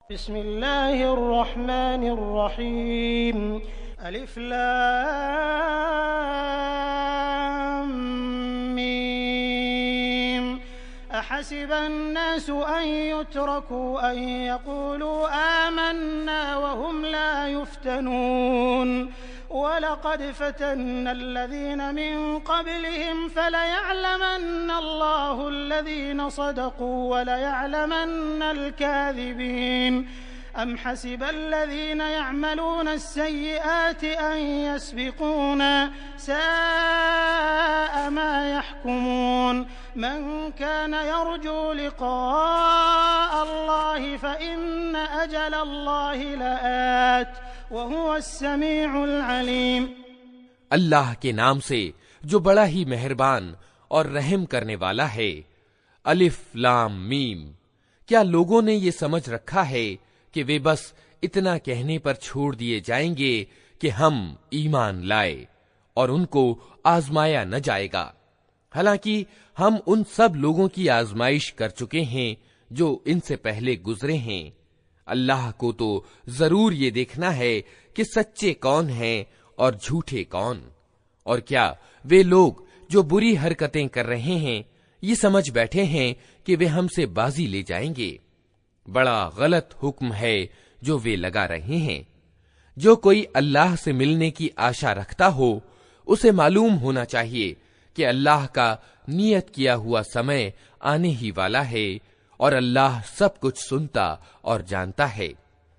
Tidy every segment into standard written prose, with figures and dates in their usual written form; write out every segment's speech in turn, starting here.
بسم اللہ الرحمن الرحیم الف لام میم احسب الناس ان يتركوا ان يقولوا آمنا وهم لا يفتنون وَلَقَدْ فَتَنَّا الَّذِينَ مِن قَبْلِهِمْ فَلَيَعْلَمَنَّ اللَّهُ الَّذِينَ صَدَقُوا وَلَيَعْلَمَنَّ الْكَاذِبِينَ أَمْ حَسِبَ الَّذِينَ يَعْمَلُونَ السَّيِّئَاتِ أَن يَسْبِقُونَا سَاءَ مَا يَحْكُمُونَ من كان يرجو لقاء الله فإن أجل الله لآت وهو السميع العليم۔ اللہ کے نام سے جو بڑا ہی مہربان اور رحم کرنے والا ہے۔ الف لام میم۔ کیا لوگوں نے یہ سمجھ رکھا ہے کہ وہ بس اتنا کہنے پر چھوڑ دیے جائیں گے کہ ہم ایمان لائے اور ان کو آزمایا نہ جائے گا؟ حالانکہ ہم ان سب لوگوں کی آزمائش کر چکے ہیں جو ان سے پہلے گزرے ہیں۔ اللہ کو تو ضرور یہ دیکھنا ہے کہ سچے کون ہیں اور جھوٹے کون، اور کیا وہ لوگ جو بری حرکتیں کر رہے ہیں یہ سمجھ بیٹھے ہیں کہ وہ ہم سے بازی لے جائیں گے؟ بڑا غلط حکم ہے جو وہ لگا رہے ہیں۔ جو کوئی اللہ سے ملنے کی آشا رکھتا ہو اسے معلوم ہونا چاہیے کہ اللہ کا نیت کیا ہوا سمے آنے ہی والا ہے اور اللہ سب کچھ سنتا اور جانتا ہے۔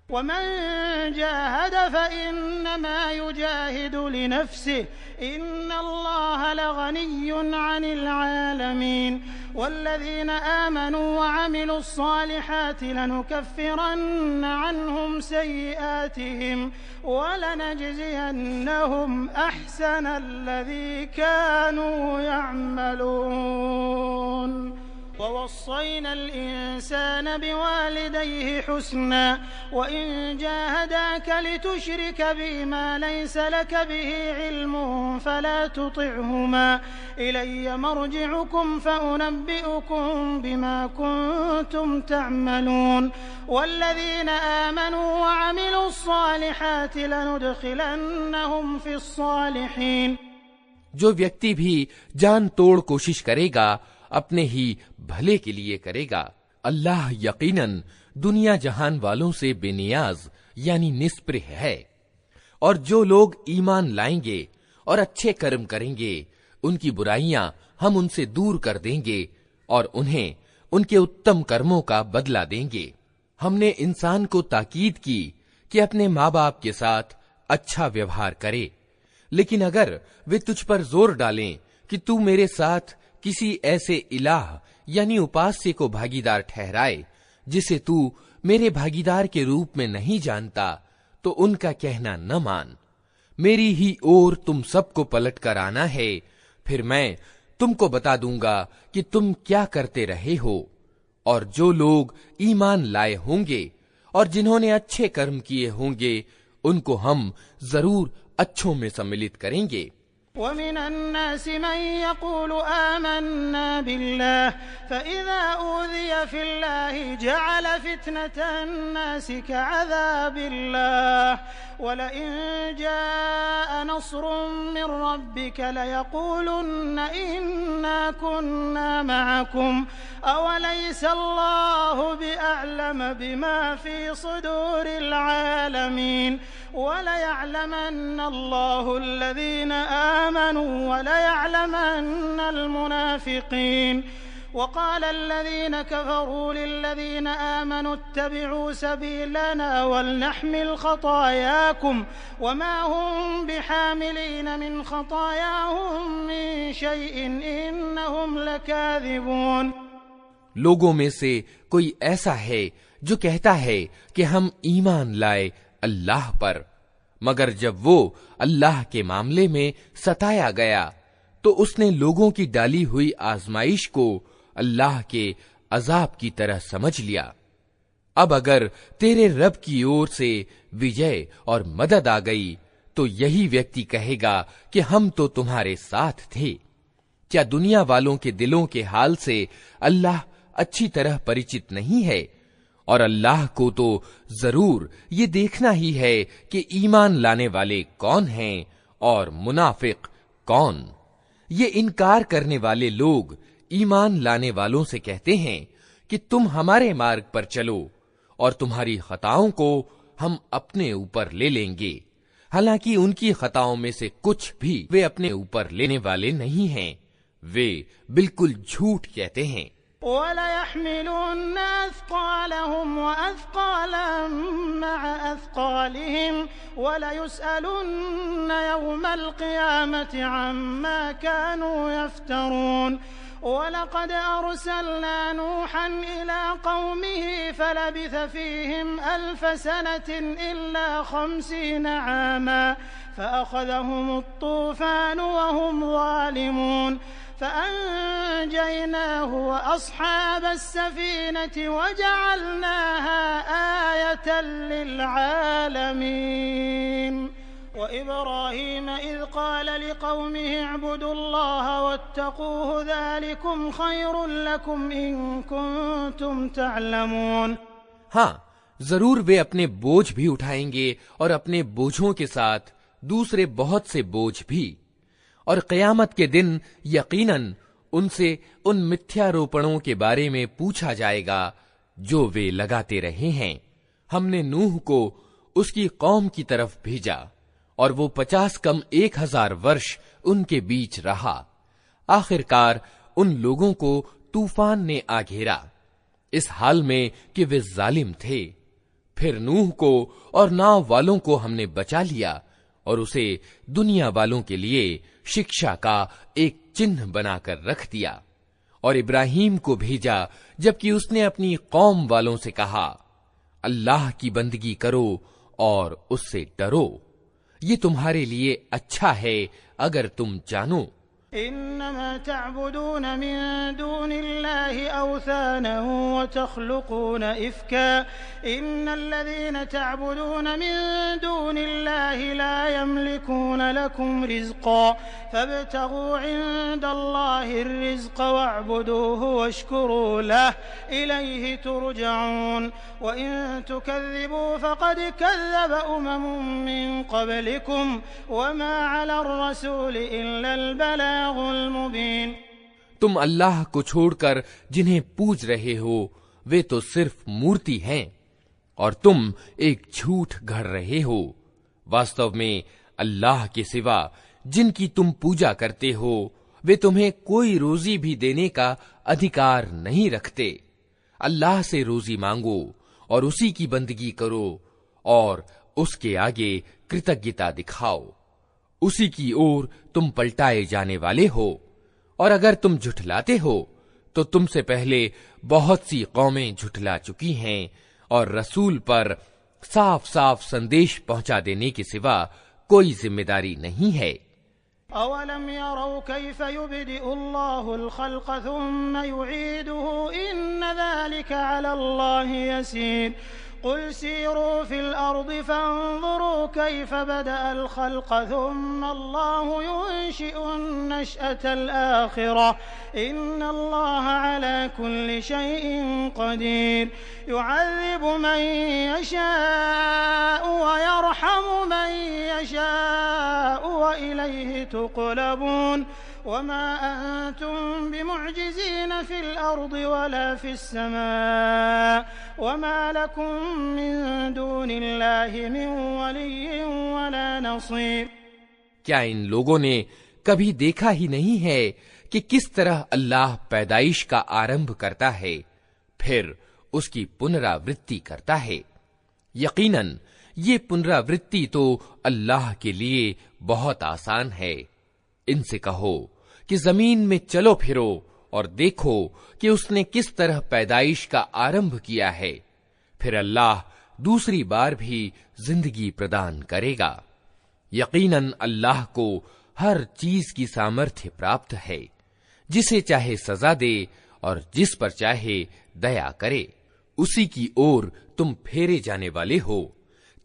ومن جاهد فإنما يجاهد لنفسه إن الله لغني عن العالمين والذين آمنوا وعملوا الصالحات لنكفرن عنهم سيئاتهم ولنجزينهم أحسن الذي كانوا يعملون ووصينا الإنسان بوالديه حسنا وإن جاهداك لتشرك بي ما ليس لك به علم فلا تطعهما إلي مرجعكم فأنبئكم بما كنتم تعملون والذين آمنوا وعملوا الصالحات لندخلنهم في الصالحين۔ جو ویکتی بھی جان توڑ کوشش کرے گا اپنے ہی بھلے کے لیے کرے گا۔ اللہ یقیناً دنیا جہان والوں سے بے نیاز یعنی نسپرہ ہے، اور جو لوگ ایمان لائیں گے اور اچھے کرم کریں گے ان کی برائیاں ہم ان سے دور کر دیں گے اور انہیں ان کے اتم کرموں کا بدلہ دیں گے۔ ہم نے انسان کو تاکید کی کہ اپنے ماں باپ کے ساتھ اچھا ویوہار کرے، لیکن اگر وہ تجھ پر زور ڈالیں کہ تو میرے ساتھ کسی ایسے الہ یعنی اپاسیہ کو بھاگیدار ٹھہرائے جسے تو میرے بھاگیدار کے روپ میں نہیں جانتا، تو ان کا کہنا نہ مان۔ میری ہی اور تم سب کو پلٹ کر آنا ہے، پھر میں تم کو بتا دوں گا کہ تم کیا کرتے رہے ہو۔ اور جو لوگ ایمان لائے ہوں گے اور جنہوں نے اچھے کرم کیے ہوں گے ان کو ہم ضرور اچھوں میں سملت کریں گے۔ ومن الناس من يقول آمنا بالله فإذا أوذي في الله جعل فتنة الناس كعذاب الله ولئن جاء نصر من ربك ليقولن إنا كنا معكم أوليس الله بأعلم بما في صدور العالمين وليعلمن الله الذين آمنوا وليعلمن المنافقين وقال الذين كفروا للذين آمنوا اتبعوا سبيلنا ولنحمل خطاياكم وما هم بحاملين من خطاياهم من شيء إنهم لكاذبون۔ لوگوں میں سے کوئی ایسا ہے جو کہتا ہے کہ ہم ایمان لائے اللہ پر، مگر جب وہ اللہ کے معاملے میں ستایا گیا تو اس نے لوگوں کی ڈالی ہوئی آزمائش کو اللہ کے عذاب کی طرح سمجھ لیا۔ اب اگر تیرے رب کی اور سے وجے اور مدد آ گئی تو یہی ویکتی کہے گا کہ ہم تو تمہارے ساتھ تھے۔ کیا دنیا والوں کے دلوں کے حال سے اللہ اچھی طرح پریچت نہیں ہے؟ اور اللہ کو تو ضرور یہ دیکھنا ہی ہے کہ ایمان لانے والے کون ہیں اور منافق کون۔ یہ انکار کرنے والے لوگ ایمان لانے والوں سے کہتے ہیں کہ تم ہمارے مارگ پر چلو اور تمہاری خطاؤں کو ہم اپنے اوپر لے لیں گے، حالانکہ ان کی خطاؤں میں سے کچھ بھی وہ اپنے اوپر لینے والے نہیں ہیں، وہ بالکل جھوٹ کہتے ہیں۔ وَلَيَحْمِلُنَّ أَثْقَالَهُمْ وَأَثْقَالًا مَعَ أَثْقَالِهِمْ وَلَيُسْأَلُنَّ يَوْمَ الْقِيَامَةِ عَمَّا كَانُوا يَفْتَرُونَ وَلَقَدْ أَرْسَلْنَا نُوحًا إِلَىٰ قَوْمِهِ فَلَبِثَ فِيهِمْ أَلْفَ سَنَةٍ إِلَّا 50 عَامًا فَأَخَذَهُمُ الطُّوفَانُ وَهُمْ ظَالِمُونَ فأنجيناه وأصحاب السفينة وجعلناها آية للعالمين وإبراهيم إذ قال لقومه اعبدوا الله واتقوه ذلكم خير لكم إن كنتم تعلمون۔ ہاں، ضرور وہ اپنے بوجھ بھی اٹھائیں گے اور اپنے بوجھوں کے ساتھ دوسرے بہت سے بوجھ بھی، اور قیامت کے دن یقیناً ان سے ان متھیا روپڑوں کے بارے میں پوچھا جائے گا جو وہ لگاتے رہے ہیں۔ ہم نے نوح کو اس کی قوم کی طرف بھیجا اور وہ 50 کم 1000 ورش ان کے بیچ رہا۔ آخر کار ان لوگوں کو طوفان نے آ گھیرا اس حال میں کہ وہ ظالم تھے۔ پھر نوح کو اور ناؤ والوں کو ہم نے بچا لیا اور اسے دنیا والوں کے لیے شکشا کا ایک چنہ بنا کر رکھ دیا، اور ابراہیم کو بھیجا جبکہ اس نے اپنی قوم والوں سے کہا اللہ کی بندگی کرو اور اس سے ڈرو، یہ تمہارے لیے اچھا ہے اگر تم جانو۔ إنما تعبدون من دون الله أوثانا وتخلقون إفكا إن الذين تعبدون من دون الله لا يملكون لكم رزقا فابتغوا عند الله الرزق واعبدوه واشكروا له إليه ترجعون وإن تكذبوا فقد كذب من قبلكم وما على الرسول إلا البلاغ المبين۔ تم اللہ کو چھوڑ کر جنہیں پوج رہے ہو وہ تو صرف مورتی ہیں اور تم ایک جھوٹ گھڑ رہے ہو۔ واستو میں اللہ کے سوا جن کی تم پوجا کرتے ہو وہ تمہیں کوئی روزی بھی دینے کا ادھیکار نہیں رکھتے۔ اللہ سے روزی مانگو اور اسی کی بندگی کرو اور اس کے آگے کرتجنتا دکھاؤ، اسی کی اور تم پلٹائے جانے والے ہو۔ اور اگر تم جھٹلاتے ہو تو تم سے پہلے بہت سی قومیں جھٹلا چکی ہیں، اور رسول پر صاف صاف سندیش پہنچا دینے کے سوا کوئی ذمہ داری نہیں ہے۔ أَوَلَمْ يَرَوْا كَيْفَ يُبْدِئُ اللَّهُ الْخَلْقَ ثُمَّ يُعِيدُهُ إِنَّ ذَلِكَ عَلَى اللَّهِ يَسِيرٌ قُلْ سِيرُوا فِي الْأَرْضِ فَانظُرُوا كَيْفَ بَدَأَ الْخَلْقَ ثُمَّ اللَّهُ يُنشِئُ النَّشْأَةَ الْآخِرَةَ إِنَّ اللَّهَ عَلَى كُلِّ شَيْءٍ قَدِيرٌ يُعَذِّبُ مَن يَشَاءُ وَيَرْحَمُ مَن يَشَاءُ وَإِلَيْهِ تُقْلَبُونَ وَمَا أَنتُم بِمُعْجِزِينَ فِي الْأَرْضِ وَلَا فِي السَّمَاءِ وَمَا لَكُم مِّن دُونِ اللَّهِ مِن وَلِيٍّ وَلَا نَصِيرٍ۔ کیا ان لوگوں نے کبھی دیکھا ہی نہیں ہے کہ کس طرح اللہ پیدائش کا آرمبھ کرتا ہے پھر اس کی پنراورتی کرتا ہے؟ یقیناً یہ پنراورتی تو اللہ کے لیے بہت آسان ہے۔ ان سے کہو کہ زمین میں چلو پھرو اور دیکھو کہ اس نے کس طرح پیدائش کا آرمبھ کیا ہے، پھر اللہ دوسری بار بھی زندگی پردان کرے گا۔ یقیناً اللہ کو ہر چیز کی سامرتھ پراپت ہے، جسے چاہے سزا دے اور جس پر چاہے دیا کرے، اسی کی اور تم پھیرے جانے والے ہو۔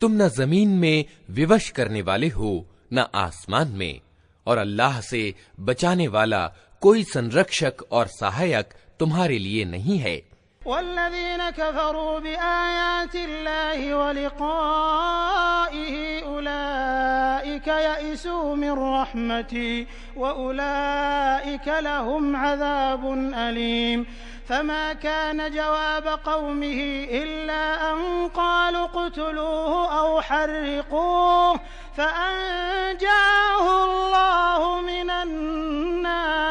تم نہ زمین میں ووش کرنے والے ہو نہ آسمان میں، اور اللہ سے بچانے والا کوئی سنرکشک اور سہایک تمہارے لیے نہیں ہے۔ والذين كفروا بآيات الله ولقائه أولئك يئسوا من رحمتي وأولئك لهم عذاب أليم فما كان جواب قومه إلا أن قالوا اقتلوه أو حرقوه فأنجاه الله من النار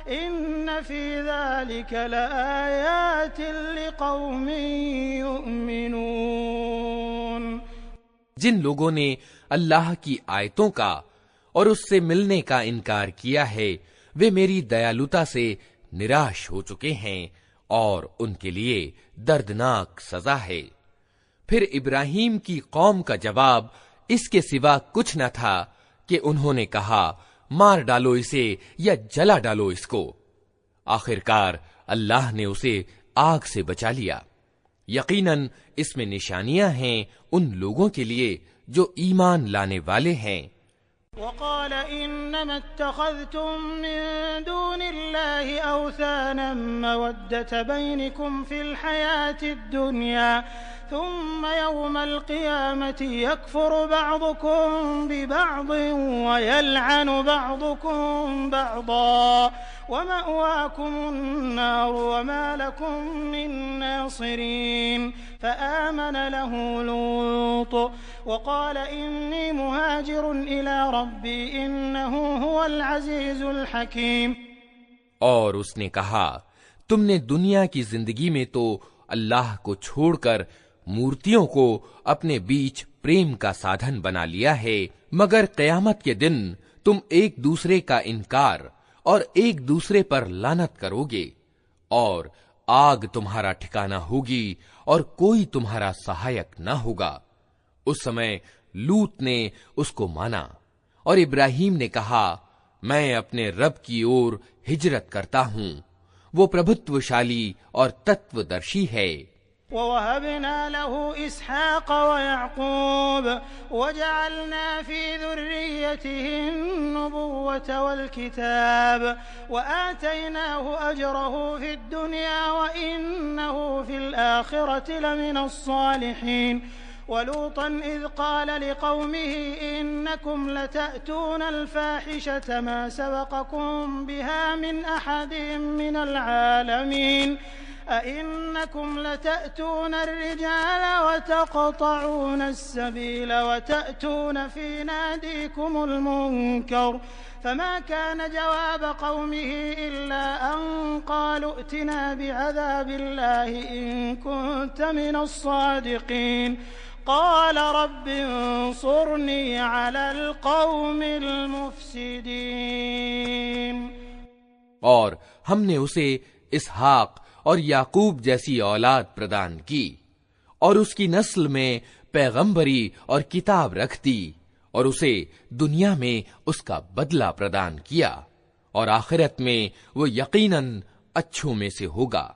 إن في ذلك لآيات لقوم يؤمنون۔ جن لوگوں نے اللہ کی آیتوں کا اور اس سے ملنے کا انکار کیا ہے وہ میری دیالوتا سے نراش ہو چکے ہیں اور ان کے لیے دردناک سزا ہے۔ پھر ابراہیم کی قوم کا جواب اس کے سوا کچھ نہ تھا کہ انہوں نے کہا مار ڈالو اسے یا جلا ڈالو اس کو۔ آخرکار اللہ نے اسے آگ سے بچا لیا۔ یقیناً اس میں نشانیاں ہیں ان لوگوں کے لیے جو ایمان لانے والے ہیں۔ وقال إنما اتخذتم من دون الله أوثانا مودة بينكم في الحياة الدنيا ثم يوم القيامة يكفر بعضكم ببعض ويلعن بعضكم بعضا ومأواكم النار وما لكم من ناصرين فآمن له لوط وقال إني مهاجر إلى ربي إنه هو العزيز الحكيم۔ اور اس نے کہا تم نے دنیا کی زندگی میں تو اللہ کو چھوڑ کر مورتیوں کو اپنے بیچ پریم کا سادھن بنا لیا ہے، مگر قیامت کے دن تم ایک دوسرے کا انکار اور ایک دوسرے پر لعنت کرو گے، اور آگ تمہارا ٹھکانہ ہوگی اور کوئی تمہارا سہایک نہ ہوگا۔ اس سمے لوط نے اس کو مانا اور ابراہیم نے کہا میں اپنے رب کی اور ہجرت کرتا ہوں، وہ پربھتوشالی اور تتودرشی ہے۔ وَوَهَبْنَا لَهُ إِسْحَاقَ وَيَعْقُوبَ وَجَعَلْنَا فِي ذُرِّيَّتِهِ النُّبُوَّةَ وَالْكِتَابَ وَآتَيْنَاهُ أَجْرَهُ فِي الدُّنْيَا وَإِنَّهُ فِي الْآخِرَةِ لَمِنَ الصَّالِحِينَ وَلُوطًا إِذْ قَالَ لِقَوْمِهِ إِنَّكُمْ لَتَأْتُونَ الْفَاحِشَةَ مَا سَبَقَكُمْ بِهَا مِنْ أَحَدٍ مِنَ الْعَالَمِينَ أَإِنَّكُمْ لَتَأْتُونَ الرِّجَالَ وَتَقْطَعُونَ السَّبِيلَ وَتَأْتُونَ فِي نَادِيكُمُ الْمُنكَرَ فَمَا كَانَ جَوَابَ قَوْمِهِ إِلَّا أَن قَالُوا ائْتِنَا بِعَذَابِ اللَّهِ إِن كُنتَ مِنَ الصَّادِقِينَ قَالَ رَبِّ انصُرْنِي عَلَى الْقَوْمِ الْمُفْسِدِينَ۔ اور ہم نے اسے اسحاق اور یعقوب جیسی اولاد پردان کی اور اس کی نسل میں پیغمبری اور کتاب رکھ دی اور اسے دنیا میں اس کا بدلہ پردان کیا اور آخرت میں وہ یقیناً اچھوں میں سے ہوگا۔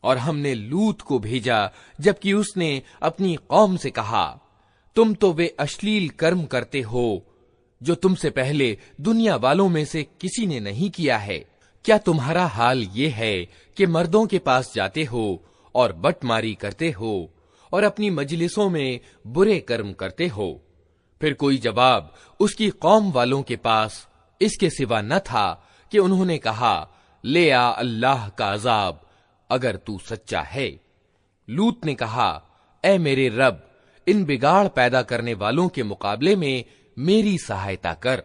اور ہم نے لوط کو بھیجا جبکہ اس نے اپنی قوم سے کہا تم تو وہ اشلیل کرم کرتے ہو جو تم سے پہلے دنیا والوں میں سے کسی نے نہیں کیا ہے۔ کیا تمہارا حال یہ ہے کہ مردوں کے پاس جاتے ہو اور بٹ ماری کرتے ہو اور اپنی مجلسوں میں برے کرم کرتے ہو؟ پھر کوئی جواب اس کی قوم والوں کے پاس اس کے سوا نہ تھا کہ انہوں نے کہا لے آ اللہ کا عذاب اگر تو سچا ہے۔ لوط نے کہا اے میرے رب ان بگاڑ پیدا کرنے والوں کے مقابلے میں میری سہایتا کر۔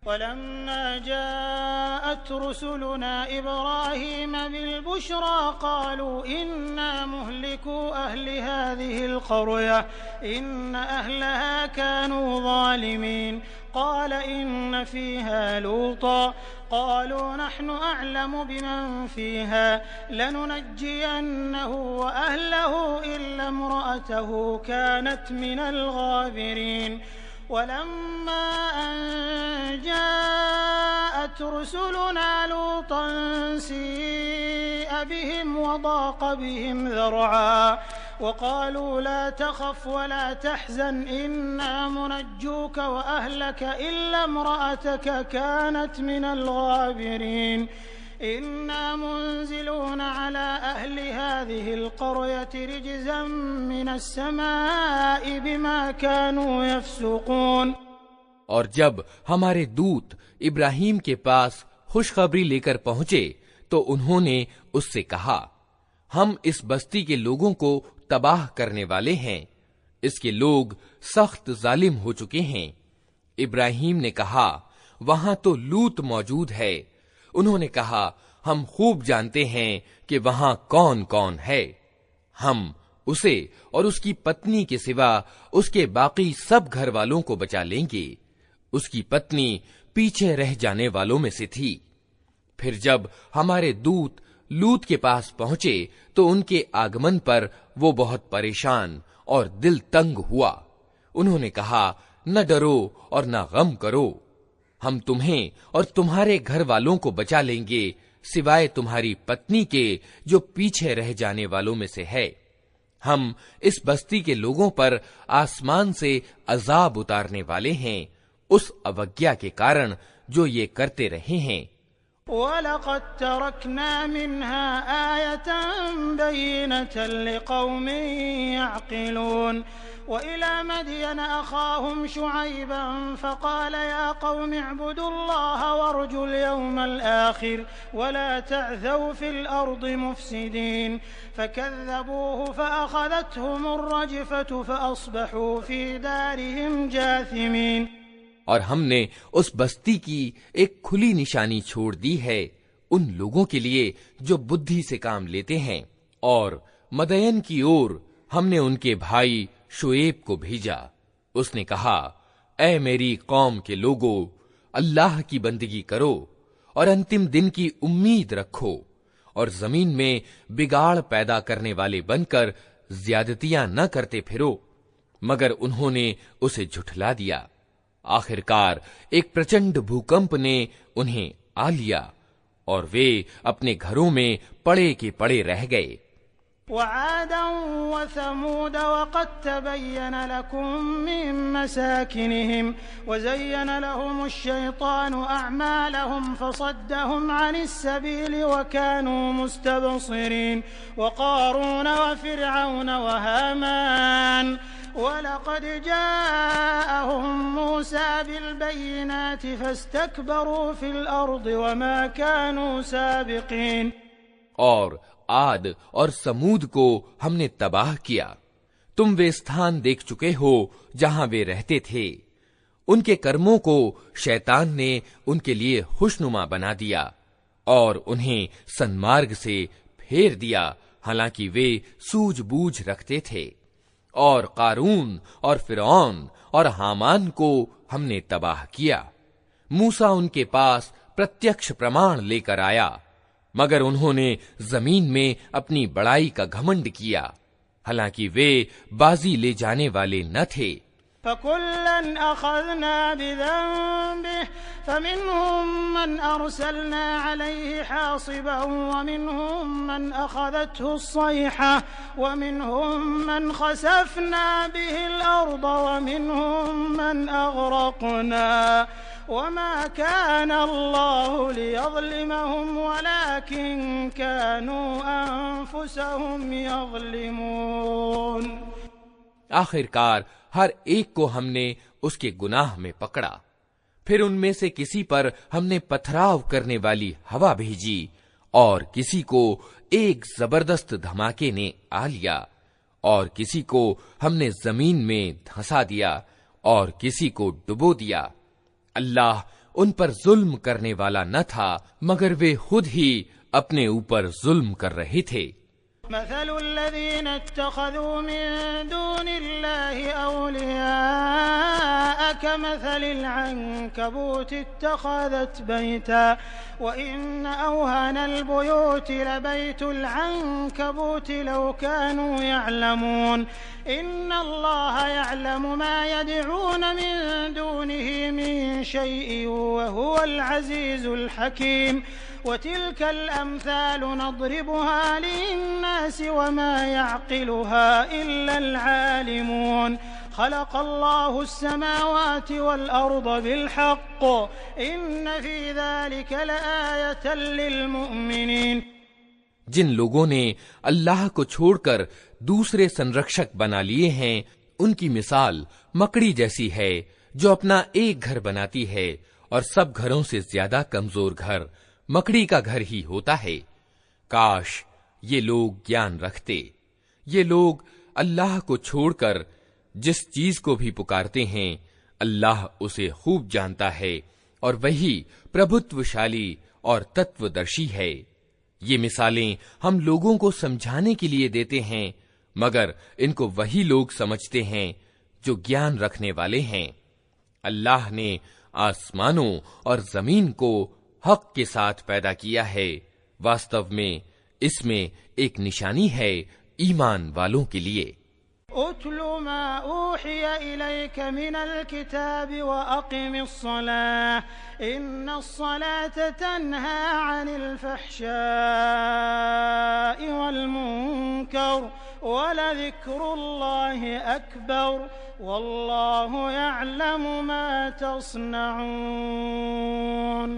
وَلَمَّا جَاءَتْ رُسُلُنَا إِبْرَاهِيمَ بِالْبُشْرَى قَالُوا إِنَّا مُهْلِكُو أَهْلِ هَٰذِهِ الْقَرْيَةِ إِنَّ أَهْلَهَا كَانُوا ظَالِمِينَ قَالَ إِنَّ فِيهَا لُوطًا قَالُوا نَحْنُ أَعْلَمُ بِمَنْ فِيهَا لَنُنَجِّيَنَّهُ وَأَهْلَهُ إِلَّا امْرَأَتَهُ كَانَتْ مِنَ الْغَابِرِينَ وَلَمَّا أَن جَاءَتْ رُسُلُنَا لُوطًا سِيءَ بِهِمْ وَضَاقَ بِهِمْ ذَرْعًا وَقَالُوا لَا تَخَفْ وَلَا تَحْزَنْ إِنَّا مُنَجُّوكَ وَأَهْلَكَ إِلَّا امْرَأَتَكَ كَانَتْ مِنَ الْغَابِرِينَ إنا منزلون على أهل هذه القرية رجزا من السماء بما كانوا يفسقون۔ اور جب ہمارے دوت ابراہیم کے پاس خوشخبری لے کر پہنچے تو انہوں نے اس سے کہا، ہم اس بستی کے لوگوں کو تباہ کرنے والے ہیں، اس کے لوگ سخت ظالم ہو چکے ہیں۔ ابراہیم نے کہا، وہاں تو لوط موجود ہے۔ انہوں نے کہا، ہم خوب جانتے ہیں کہ وہاں کون کون ہے، ہم اسے اور اس کی پتنی کے سوا اس کے باقی سب گھر والوں کو بچا لیں گے۔ اس کی پتنی پیچھے رہ جانے والوں میں سے تھی۔ پھر جب ہمارے دوت لوط کے پاس پہنچے تو ان کے آگمن پر وہ بہت پریشان اور دل تنگ ہوا۔ انہوں نے کہا، نہ ڈرو اور نہ غم کرو، ہم تمہیں اور تمہارے گھر والوں کو بچا لیں گے سوائے تمہاری پتنی کے جو پیچھے رہ جانے والوں میں سے ہے۔ ہم اس بستی کے لوگوں پر آسمان سے عذاب اتارنے والے ہیں اس اوگیا کے کارن جو یہ کرتے رہے ہیں۔ وَلَقَدْ تَرَكْنَا مِنْهَا آيَةً بَيِّنَةً لِقَوْمٍ يَعْقِلُونَ وَإِلَى مَدْيَنَ أَخَاهُمْ شُعَيْبًا فَقَالَ يَا قَوْمِ اعْبُدُوا اللَّهَ وَارْجُوا الْيَوْمَ الْآخِرَ وَلَا تَعْثَوْا فِي الْأَرْضِ مُفْسِدِينَ فَكَذَّبُوهُ فَأَخَذَتْهُمُ الرَّجْفَةُ فَأَصْبَحُوا فِي دَارِهِمْ جَاثِمِينَ۔ اور ہم نے اس بستی کی ایک کھلی نشانی چھوڑ دی ہے ان لوگوں کے لیے جو بدھی سے کام لیتے ہیں، اور مدین کی اور ہم نے ان کے بھائی شعیب کو بھیجا۔ اس نے کہا، اے میری قوم کے لوگو، اللہ کی بندگی کرو اور انتم دن کی امید رکھو، اور زمین میں بگاڑ پیدا کرنے والے بن کر زیادتیاں نہ کرتے پھرو۔ مگر انہوں نے اسے جھٹلا دیا۔ آخرکار ایک پرچنڈ بھوکمپ نے انہیں آ لیا اور وہ اپنے گھروں میں پڑے کے پڑے رہ گئے۔ وعادا وثمود وقد تبين لكم من مساكنهم وزين لهم الشيطان أعمالهم فصدهم عن السبيل وكانوا مستبصرين وقارون وفرعون وهامان وَلَقَدْ جَاءَهُم مُوسَى بِالْبَيِّنَاتِ فَاسْتَكْبَرُوا فِي الْأَرْضِ وَمَا كَانُوا سَابِقِينَ۔ اور عاد اور سمود کو ہم نے تباہ کیا۔ تم وہ استھان دیکھ چکے ہو جہاں وہ رہتے تھے۔ ان کے کرموں کو شیطان نے ان کے لیے خوشنما بنا دیا اور انہیں سنمارگ سے پھیر دیا، حالانکہ وہ سوجھ بوجھ رکھتے تھے۔ اور قارون اور فرعون اور حامان کو ہم نے تباہ کیا۔ موسیٰ ان کے پاس پرتیکش پرمان لے کر آیا، مگر انہوں نے زمین میں اپنی بڑائی کا گھمنڈ کیا، حالانکہ وہ بازی لے جانے والے نہ تھے۔ فَكُلًّا أَخَذْنَا بِذَنبِهِ فَمِنْهُمْ مَنْ أَرْسَلْنَا عَلَيْهِ حَاصِبًا وَمِنْهُمْ مَنْ أَخَذَتْهُ الصَّيْحَةُ وَمِنْهُمْ مَنْ خَسَفْنَا بِهِ الْأَرْضَ وَمِنْهُمْ مَنْ أَغْرَقْنَا وَمَا كَانَ اللَّهُ لِيَظْلِمَهُمْ وَلَكِنْ كَانُوا أَنفُسَهُمْ يَظْلِمُونَ۔ آخرکار ہر ایک کو ہم نے اس کے گناہ میں پکڑا، پھر ان میں سے کسی پر ہم نے پتھراؤ کرنے والی ہوا بھیجی اور کسی کو ایک زبردست دھماکے نے آ لیا، اور کسی کو ہم نے زمین میں دھنسا دیا اور کسی کو ڈبو دیا۔ اللہ ان پر ظلم کرنے والا نہ تھا مگر وہ خود ہی اپنے اوپر ظلم کر رہے تھے۔ مثل الذين اتخذوا من دون الله أولياء كمثل العنكبوت اتخذت بيتا وإن أوهن البيوت لبيت العنكبوت لو كانوا يعلمون إن الله يعلم ما يدعون من دونه من شيء وهو العزيز الحكيم وتلك الأمثال نضربها للناس وما يعقلها إلا العالمون خلق الله السماوات والأرض بالحق إن في ذلك لآية للمؤمنين۔ جن لوگوں نے اللہ کو چھوڑ کر دوسرے سنرکشک بنا لیے ہیں ان کی مثال مکڑی جیسی ہے جو اپنا ایک گھر بناتی ہے اور سب گھروں سے زیادہ کمزور گھر مکڑی کا گھر ہی ہوتا ہے۔ کاش یہ لوگ گیان رکھتے۔ یہ لوگ اللہ کو چھوڑ کر جس چیز کو بھی پکارتے ہیں اللہ اسے خوب جانتا ہے اور وہی پربھتوشالی اور تتودرشی ہے۔ یہ مثالیں ہم لوگوں کو سمجھانے کے لیے دیتے ہیں مگر ان کو وہی لوگ سمجھتے ہیں جو گیان رکھنے والے ہیں۔ اللہ نے آسمانوں اور زمین کو حق کے ساتھ پیدا کیا ہے، واستو میں اس میں ایک نشانی ہے ایمان والوں کے لیے۔ اتل ما اوحی الیک من الکتاب واقم الصلاة ان الصلاة تنہی عن الفحشاء والمنکر ولذکر اللہ اکبر واللہ یعلم ما تصنعون۔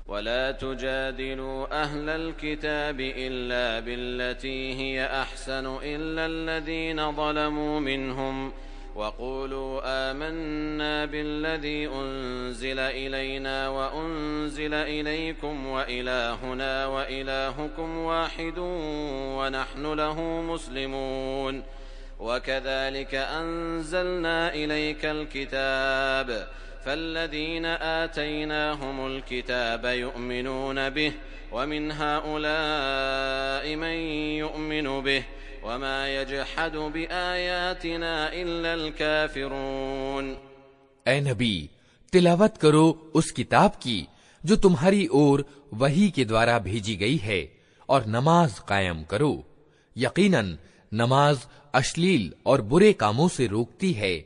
ولا تجادلوا أهل الكتاب إلا بالتي هي أحسن إلا الذين ظلموا منهم وقولوا آمنا بالذي أنزل إلينا وأنزل إليكم وإلهنا وإلهكم واحد ونحن له مسلمون وكذلك أنزلنا إليك الكتاب فالذين آتيناهم الكتاب يؤمنون به ومن هؤلاء من يؤمن به وما يجحد بآياتنا إلا الكافرون۔ اے نبی تلاوت کرو اس کتاب کی جو تمہاری اور وحی کے دوارا بھیجی گئی ہے اور نماز قائم کرو۔ یقیناً نماز اشلیل اور برے کاموں سے روکتی ہے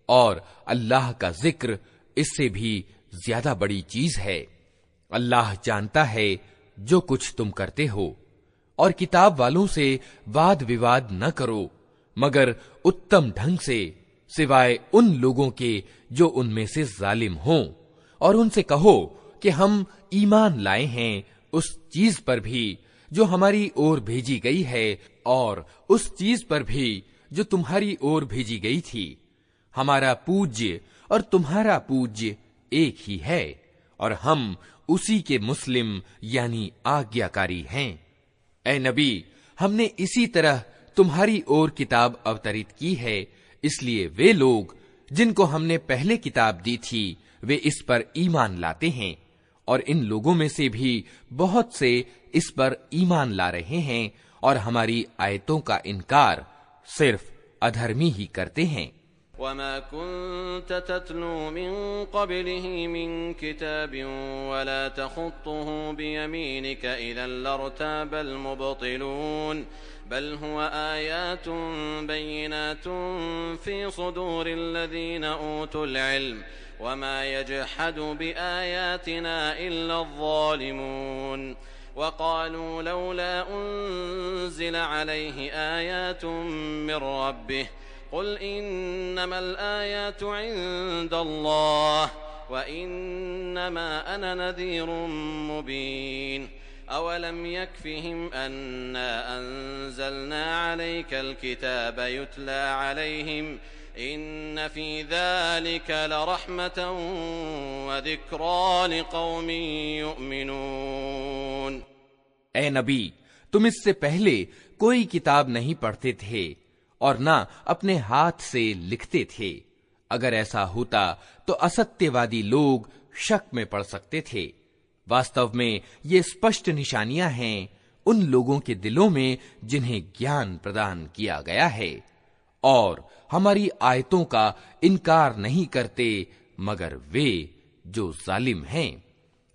اور اللہ کا ذکر اس سے بھی زیادہ بڑی چیز ہے۔ اللہ جانتا ہے جو کچھ تم کرتے ہو، اور کتاب والوں سے واد وواد نہ کرو مگر اتم ڈھنگ سے، سوائے ان لوگوں کے جو ان میں سے ظالم ہوں، اور ان سے کہو کہ ہم ایمان لائے ہیں اس چیز پر بھی جو ہماری اور بھیجی گئی ہے اور اس چیز پر بھی جو تمہاری اور بھیجی گئی تھی۔ ہمارا پوجیہ اور تمہارا پوجیہ ایک ہی ہے اور ہم اسی کے مسلم یعنی آگیاکاری ہیں۔ اے نبی ہم نے اسی طرح تمہاری اور کتاب اوترت کی ہے، اس لیے وہ لوگ جن کو ہم نے پہلے کتاب دی تھی وہ اس پر ایمان لاتے ہیں، اور ان لوگوں میں سے بھی بہت سے اس پر ایمان لا رہے ہیں اور ہماری آیتوں کا انکار صرف ادھرمی ہی کرتے ہیں۔ وما كنت تتلو من قبله من كتاب ولا تخطه بيمينك إذا لارتاب المبطلون بل هو آيات بينات في صدور الذين أوتوا العلم وما يجحد بآياتنا إلا الظالمون وقالوا لولا أنزل عليه آيات من ربه قل إنما الآيات عند الله وإنما أنا نذير مبين أولم يكفهم أنا أنزلنا عليك الكتاب يتلى عليهم إن في ذلك لرحمة وذكرى لقوم يؤمنون۔ اے نبی تم اس سے پہلے کوئی کتاب نہیں پڑھتے تھے اور نہ اپنے ہاتھ سے لکھتے تھے، اگر ایسا ہوتا تو اسطیہ وادی لوگ شک میں پڑ سکتے تھے۔ واستو میں یہ اسپشٹ نشانیاں ہیں ان لوگوں کے دلوں میں جنہیں گیان پردان کیا گیا ہے، اور ہماری آیتوں کا انکار نہیں کرتے مگر وہ جو ظالم ہیں۔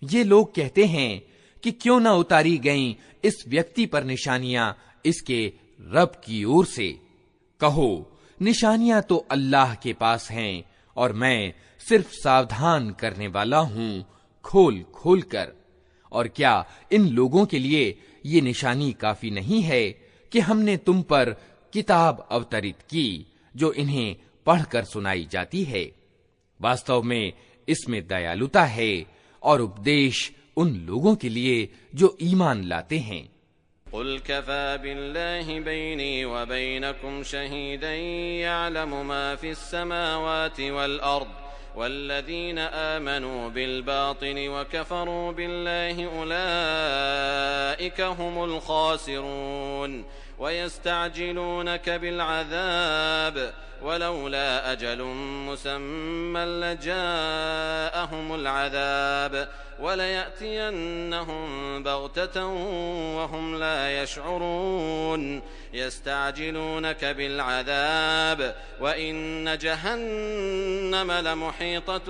یہ لوگ کہتے ہیں کہ کیوں نہ اتاری گئیں اس ویکتی پر نشانیاں اس کے رب کی اور سے۔ کہو نشانیاں تو اللہ کے پاس ہیں اور میں صرف ساودھان کرنے والا ہوں کھول کھول کر۔ اور کیا ان لوگوں کے لیے یہ نشانی کافی نہیں ہے کہ ہم نے تم پر کتاب اوترت کی جو انہیں پڑھ کر سنائی جاتی ہے۔ واستو میں اس میں دیالوتا ہے اور اپدیش ان لوگوں کے لیے جو ایمان لاتے ہیں۔ قل كفى بالله بيني وبينكم شهيدا يعلم ما في السماوات والأرض والذين آمنوا بالباطل وكفروا بالله أولئك هم الخاسرون ويستعجلونك بالعذاب ولولا أجل مسمى لجاءهم العذاب وليأتينهم بغتة وهم لا يشعرون يستعجلونك بالعذاب وإن جهنم لمحيطة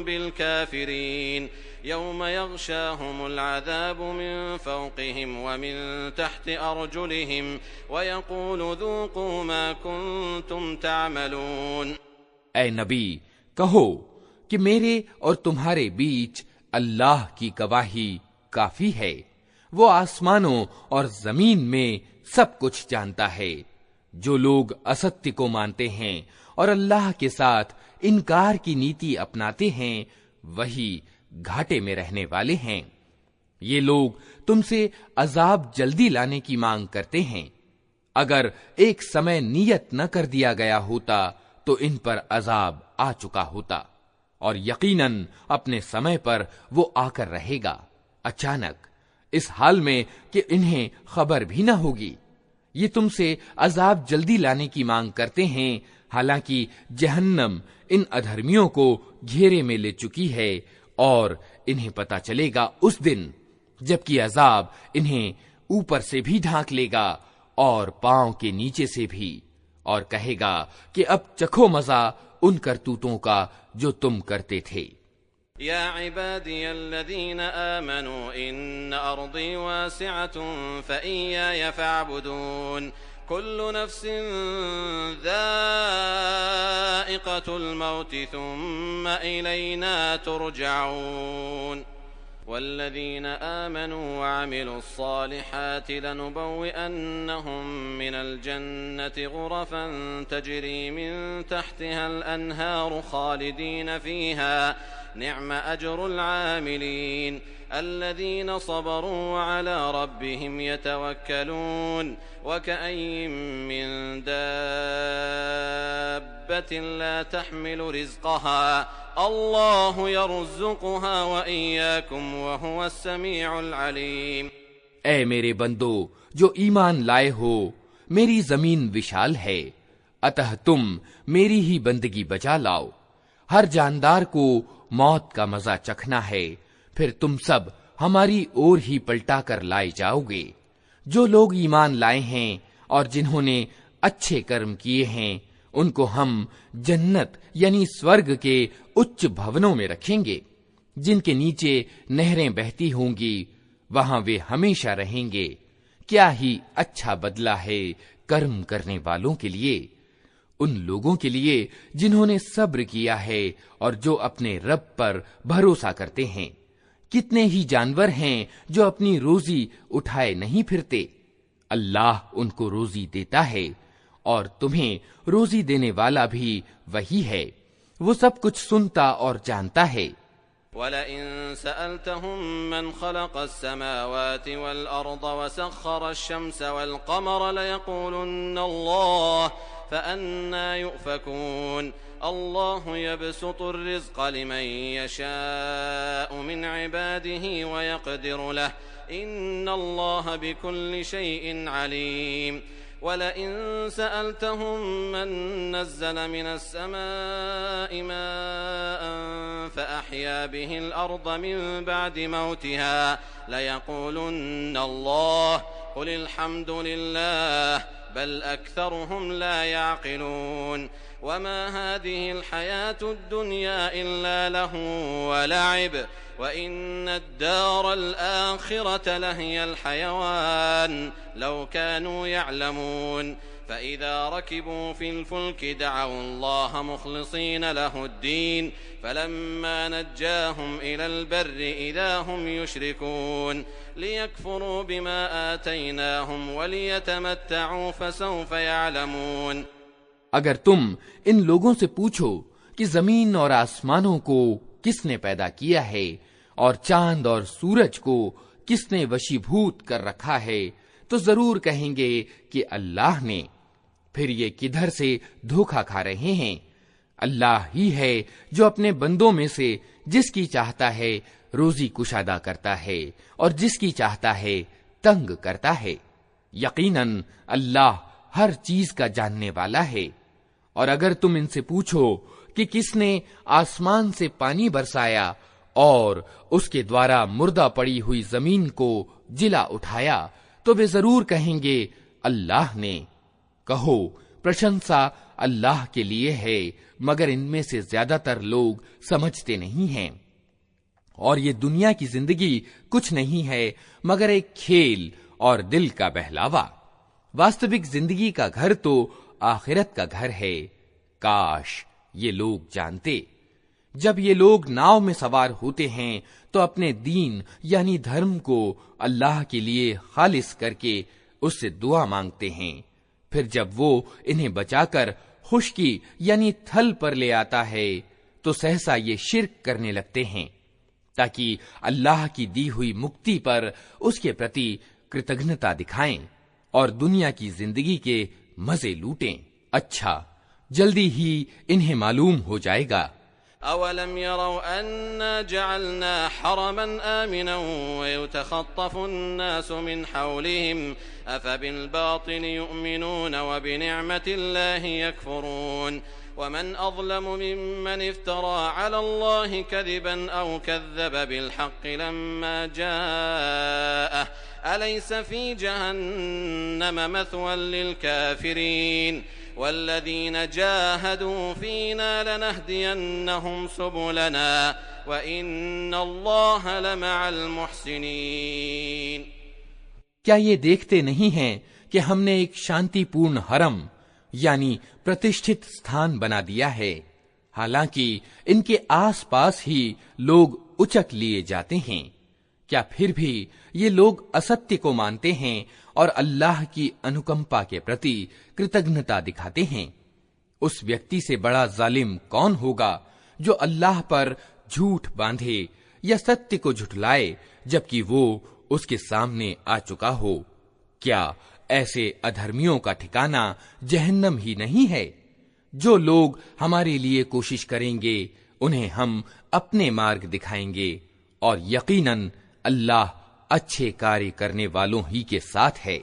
بالكافرين يوم يغشاهم العذاب من فوقهم ومن تحت أرجلهم ويقول ذوقوا ما كنتم تعملون۔ اے نبی کہو کہ میرے اور تمہارے بیچ اللہ کی گواہی کافی ہے، وہ آسمانوں اور زمین میں سب کچھ جانتا ہے۔ جو لوگ استی کو مانتے ہیں اور اللہ کے ساتھ انکار کی نیتی اپناتے ہیں وہی گھاٹے میں رہنے والے ہیں۔ یہ لوگ تم سے عذاب جلدی لانے کی مانگ کرتے ہیں، اگر ایک سمے نیت نہ کر دیا گیا ہوتا تو ان پر عذاب آ چکا ہوتا، اور یقیناً اپنے سمے پر وہ آ کر رہے گا اچانک، اس حال میں کہ انہیں خبر بھی نہ ہوگی۔ یہ تم سے عذاب جلدی لانے کی مانگ کرتے ہیں، حالانکہ جہنم ان ادھرمیوں کو گھیرے میں لے چکی ہے، اور انہیں پتا چلے گا اس دن جبکہ عذاب انہیں اوپر سے بھی ڈھانک لے گا اور پاؤں کے نیچے سے بھی، اور کہے گا کہ اب چکھو مزہ ان کرتوتوں کا جو تم کرتے تھے۔ يا عبادي الذين آمنوا إن أرضي واسعة فإياي فاعبدون كل نفس ذائقة الموت ثم إلينا ترجعون والذين آمنوا وعملوا الصالحات لنبوئنهم من الجنة غرفا تجري من تحتها الأنهار خالدين فيها نعم أجر العاملين الذين صبروا وعلى ربهم يتوكلون وكأين من دابة لا تحمل رزقها الله يرزقها وإياكم وهو السميع العليم۔ اے میرے بندو جو ایمان لائے ہو، میری زمین وشال ہے، اتہ تم میری ہی بندگی بجا لاؤ۔ ہر جاندار کو موت کا مزہ چکھنا ہے، پھر تم سب ہماری اور ہی پلٹا کر لائے جاؤ گے۔ جو لوگ ایمان لائے ہیں اور جنہوں نے اچھے کرم کیے ہیں ان کو ہم جنت یعنی سورگ کے اچ بھونوں میں رکھیں گے جن کے نیچے نہریں بہتی ہوں گی، وہاں وہ ہمیشہ رہیں گے۔ کیا ہی اچھا بدلہ ہے کرم کرنے والوں کے لیے، ان لوگوں کے لیے جنہوں نے صبر کیا ہے اور جو اپنے رب پر بھروسہ کرتے ہیں۔ کتنے ہی جانور ہیں جو اپنی روزی اٹھائے نہیں پھرتے، اللہ ان کو روزی دیتا ہے اور تمہیں روزی دینے والا بھی وہی ہے، وہ سب کچھ سنتا اور جانتا ہے۔ وَلَئِن سَأَلْتَهُم مَّنْ خَلَقَ السَّمَاوَاتِ وَالْأَرْضَ وَسَخَّرَ الشَّمْسَ وَالْقَمَرَ لَيَقُولُنَّ اللَّهُ فَأَنَّىٰ يُؤْفَكُونَ اللَّهُ يَبْسُطُ الرِّزْقَ لِمَن يَشَاءُ مِنْ عِبَادِهِ وَيَقْدِرُ لَهُ إِنَّ اللَّهَ بِكُلِّ شَيْءٍ عَلِيمٌ وَلَئِن سَأَلْتَهُم مَّن نَّزَّلَ مِنَ السَّمَاءِ مَاءً فَأَحْيَا بِهِ الْأَرْضَ مِن بَعْدِ مَوْتِهَا لَيَقُولُنَّ اللَّهُ قُلِ الْحَمْدُ لِلَّهِ بَلْ أَكْثَرُهُمْ لَا يَعْقِلُونَ وَمَا هَٰذِهِ الْحَيَاةُ الدُّنْيَا إِلَّا لَهْوٌ وَلَعِبٌ وَإِنَّ الدَّارَ الْآخِرَةَ لَهِيَ الْحَيَوَانُ لَوْ كَانُوا يَعْلَمُونَ فَإِذَا رَكِبُوا فِي الْفُلْكِ دَعَوُا اللَّهَ مُخْلِصِينَ لَهُ الدِّينَ فَلَمَّا نَجَّاهُمْ إِلَى الْبَرِّ إِذَا هُمْ يُشْرِكُونَ لِيَكْفُرُوا بِمَا آتَيْنَاهُمْ وَلِيَتَمَتَّعُوا فَسَوْفَ يَعْلَمُونَ۔ اگر تم ان لوگوں سے پوچھو کہ زمین اور آسمانوں کو کس نے پیدا کیا ہے اور چاند اور سورج کو کس نے وشیبھوت کر رکھا ہے تو ضرور کہیں گے کہ اللہ نے۔ پھر یہ کدھر سے دھوکا کھا رہے ہیں؟ اللہ ہی ہے جو اپنے بندوں میں سے جس کی چاہتا ہے روزی کشادہ کرتا ہے اور جس کی چاہتا ہے تنگ کرتا ہے۔ یقیناً اللہ ہر چیز کا جاننے والا ہے۔ اور اگر تم ان سے پوچھو کہ کس نے آسمان سے پانی برسایا اور اس کے دوارا مردہ پڑی ہوئی زمین کو جلا اٹھایا تو وہ ضرور کہیں گے اللہ نے۔ کہو پرشنسا اللہ کے لیے ہے، مگر ان میں سے زیادہ تر لوگ سمجھتے نہیں ہیں۔ اور یہ دنیا کی زندگی کچھ نہیں ہے مگر ایک کھیل اور دل کا بہلاوا۔ واستوک زندگی کا گھر تو آخرت کا گھر ہے۔ کاش یہ لوگ جانتے۔ جب یہ لوگ ناؤ میں سوار ہوتے ہیں تو اپنے دین یعنی دھرم کو اللہ کے لیے خالص کر کے اس سے دعا مانگتے ہیں۔ پھر جب وہ انہیں بچا کر خشکی یعنی تھل پر لے آتا ہے تو سہسا یہ شرک کرنے لگتے ہیں تاکہ اللہ کی دی ہوئی مکتی پر اس کے پرتی کرتگنتا دکھائیں اور دنیا کی زندگی کے مزے لوٹیں۔ اچھا جلدی ہی انہیں معلوم ہو جائے گا۔ أولم يروا أنا جعلنا حرما آمنا ويتخطف الناس من حولهم أفبالباطل يؤمنون وبنعمة الله يكفرون ومن أظلم ممن افترى على الله كذبا أو كذب بالحق لما جاءه أليس في جهنم مثوى للكافرين والذين جاهدوا فينا لنهدينهم سبلنا وإن الله لمع المحسنين۔ کیا یہ دیکھتے نہیں ہیں کہ ہم نے ایک شانتی پورن حرم یعنی پرتشٹھت ستھان بنا دیا ہے، حالانکہ ان کے آس پاس ہی لوگ اچک لیے جاتے ہیں؟ کیا پھر بھی یہ لوگ استی کو مانتے ہیں اور اللہ کی انوکمپا کے پرتی کرتگنتا دکھاتے ہیں؟ اس ویکتی سے بڑا ظالم کون ہوگا جو اللہ پر جھوٹ باندھے یا ستیہ کو جھٹلائے جبکہ وہ اس کے سامنے آ چکا ہو؟ کیا ایسے ادھرمیوں کا ٹھکانہ جہنم ہی نہیں ہے؟ جو لوگ ہمارے لیے کوشش کریں گے انہیں ہم اپنے مارگ دکھائیں گے، اور یقیناً اللہ اچھے کارے کرنے والوں ہی کے ساتھ ہے۔